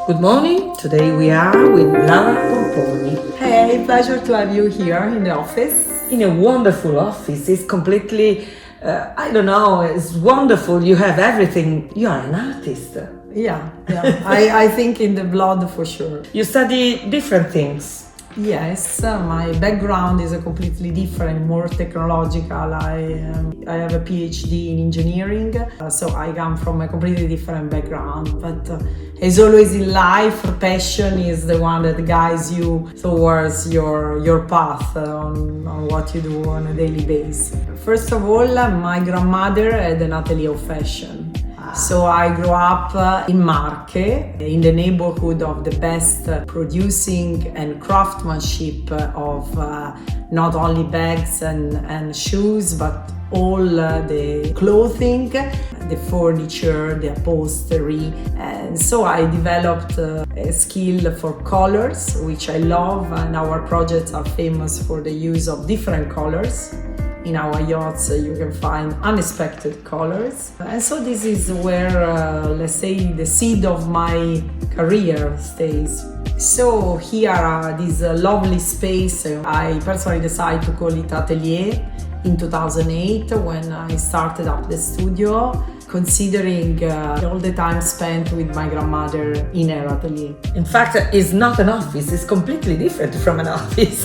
Good morning. Today we are with Laura Pomponi Hey, pleasure to have you here in the office. in a wonderful office. It's completely, it's wonderful. You have everything. You are an artist. Yeah. I think in the blood for sure. You study different things. Yes, my background is a completely different, more technological. I have a PhD in engineering, so I come from a completely different background. But as always in life, passion is the one that guides you towards your path on what you do on a daily basis. First of all, my grandmother had an atelier of fashion. So I grew up in Marche, in the neighborhood of the best producing and craftsmanship of not only bags and shoes, but all the clothing, the furniture, the upholstery. And so I developed a skill for colors, which I love, and our projects are famous for the use of different colors. In our yachts, you can find unexpected colors. And so this is where, let's say, the seed of my career stays. So here, this lovely space, I personally decided to call it Atelier in 2008 when I started up the studio, considering all the time spent with my grandmother in her atelier. In fact, it's not an office. It's completely different from an office.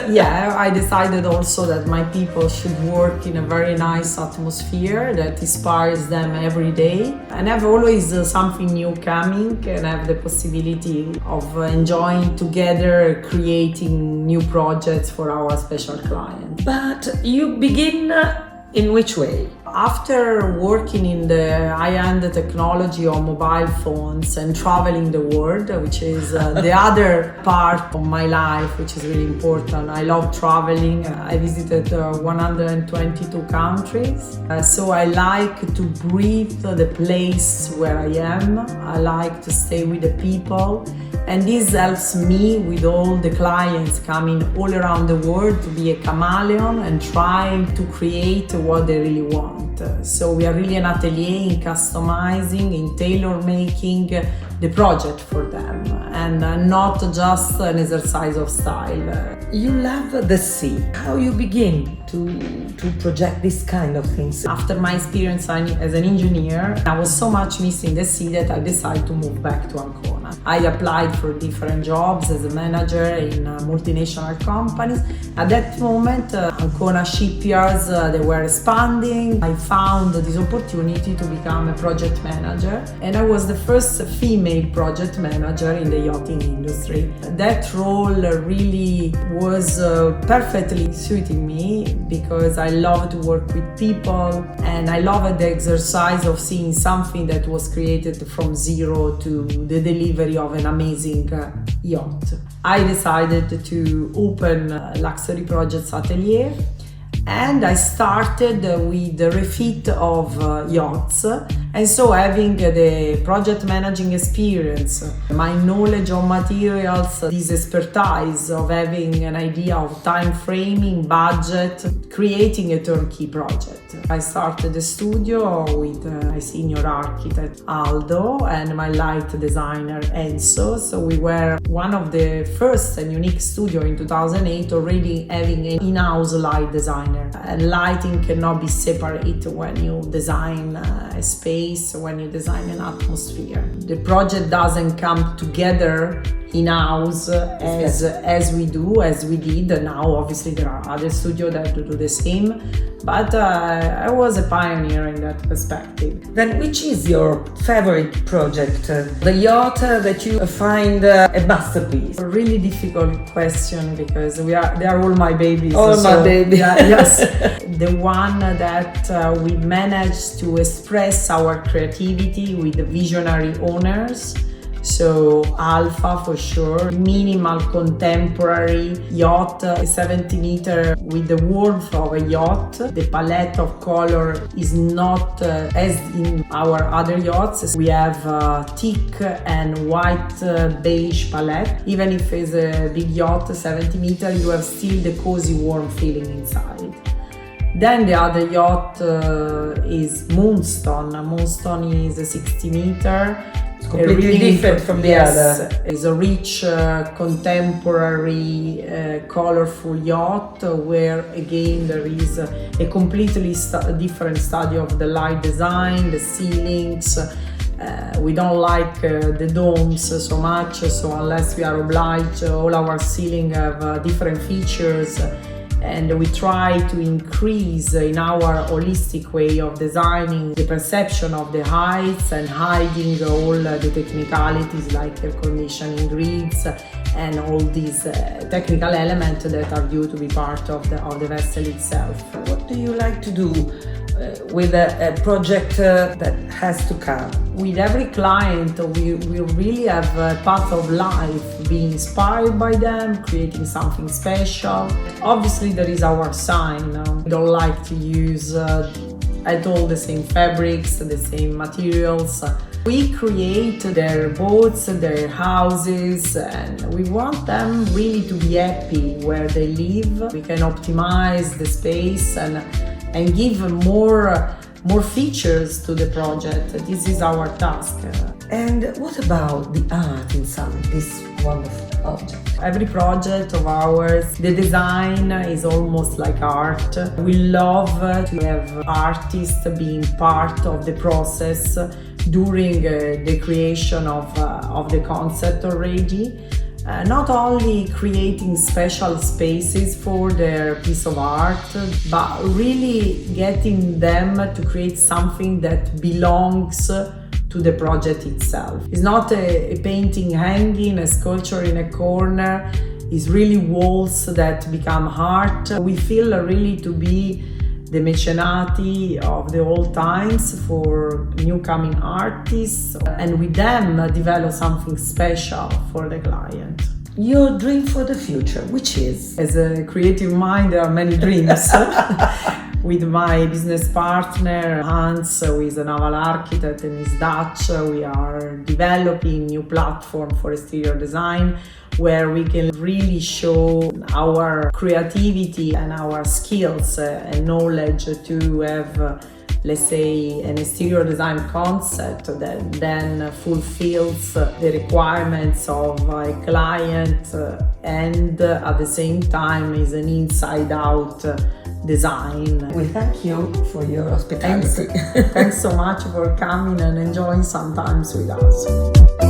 Yeah, I decided also that my people should work in a very nice atmosphere that inspires them every day and have always something new coming and have the possibility of enjoying together creating new projects for our special clients. But you begin in which way? After working in the high-end technology of mobile phones and traveling the world, which is the other part of my life, which is really important. I love traveling. I visited 122 countries. So I like to breathe the place where I am. I like to stay with the people. And this helps me with all the clients coming all around the world to be a chameleon and trying to create what they really want. So we are really an atelier in customizing, in tailor-making the project for them and not just an exercise of style. You love the sea. How you begin to project this kind of things? After my experience as an engineer, I was so much missing the sea that I decided to move back to Ancona. I applied for different jobs as a manager in multinational companies. At that moment, Ancona shipyards, they were expanding. I found this opportunity to become a project manager, and I was the first female project manager in the yachting industry. That role really was perfectly suiting me because I love to work with people and I love the exercise of seeing something that was created from zero to the delivery of an amazing yacht. I decided to open Luxury Projects Atelier and I started with the refit of yachts. And so having the project managing experience, my knowledge of materials, this expertise of having an idea of time framing, budget, creating a turnkey project. I started the studio with my senior architect Aldo and my light designer Enzo. So we were one of the first and unique studio in 2008 already having an in-house light designer. And lighting cannot be separate when you design a space, when you design an atmosphere. The project doesn't come together in-house as we did. Now obviously there are other studios that do the same, but I was a pioneer in that perspective. Then which is your favorite project? The yacht that you find a masterpiece? A really difficult question because they are all my babies. My babies. Yes. The one that we managed to express our creativity with the visionary owners. So Alpha for sure, minimal contemporary yacht, 70 meter with the warmth of a yacht. The palette of color is not as in our other yachts. We have thick and white beige palette. Even if it's a big yacht, 70 meter, you have still the cozy warm feeling inside. Then the other yacht is Moonstone. Moonstone is a 60 meter completely different from the other. It's a rich, contemporary, colorful yacht where again there is a completely different study of the light design, the ceilings. We don't like the domes so much, so unless we are obliged, all our ceiling have different features. And we try to increase in our holistic way of designing the perception of the heights and hiding all the technicalities like air conditioning grids and all these technical elements that are due to be part of the vessel itself. What do you like to do with a project that has to come? With every client, we really have a path of life, being inspired by them, creating something special. Obviously, there is our sign. We don't like to use at all the same fabrics, the same materials. We create their boats, their houses, and we want them really to be happy where they live. We can optimize the space and give more features to the project. This is our task. And what about the art inside this wonderful object? Every project of ours, the design is almost like art. We love to have artists being part of the process during the creation of the concept already. Not only creating special spaces for their piece of art, but really getting them to create something that belongs to the project itself. It's not a painting hanging, a sculpture in a corner. It's really walls that become art. We feel really to be the mecenati of the old times for new coming artists, and with them develop something special for the client. Your dream for the future, which is? As a creative mind, there are many dreams. With my business partner, Hans, who is a naval architect and is Dutch, we are developing new platform for exterior design where we can really show our creativity and our skills and knowledge to have, let's say, an exterior design concept that then fulfills the requirements of a client and at the same time is an inside-out design. We thank you for your hospitality. Thanks so much for coming and enjoying some times with us.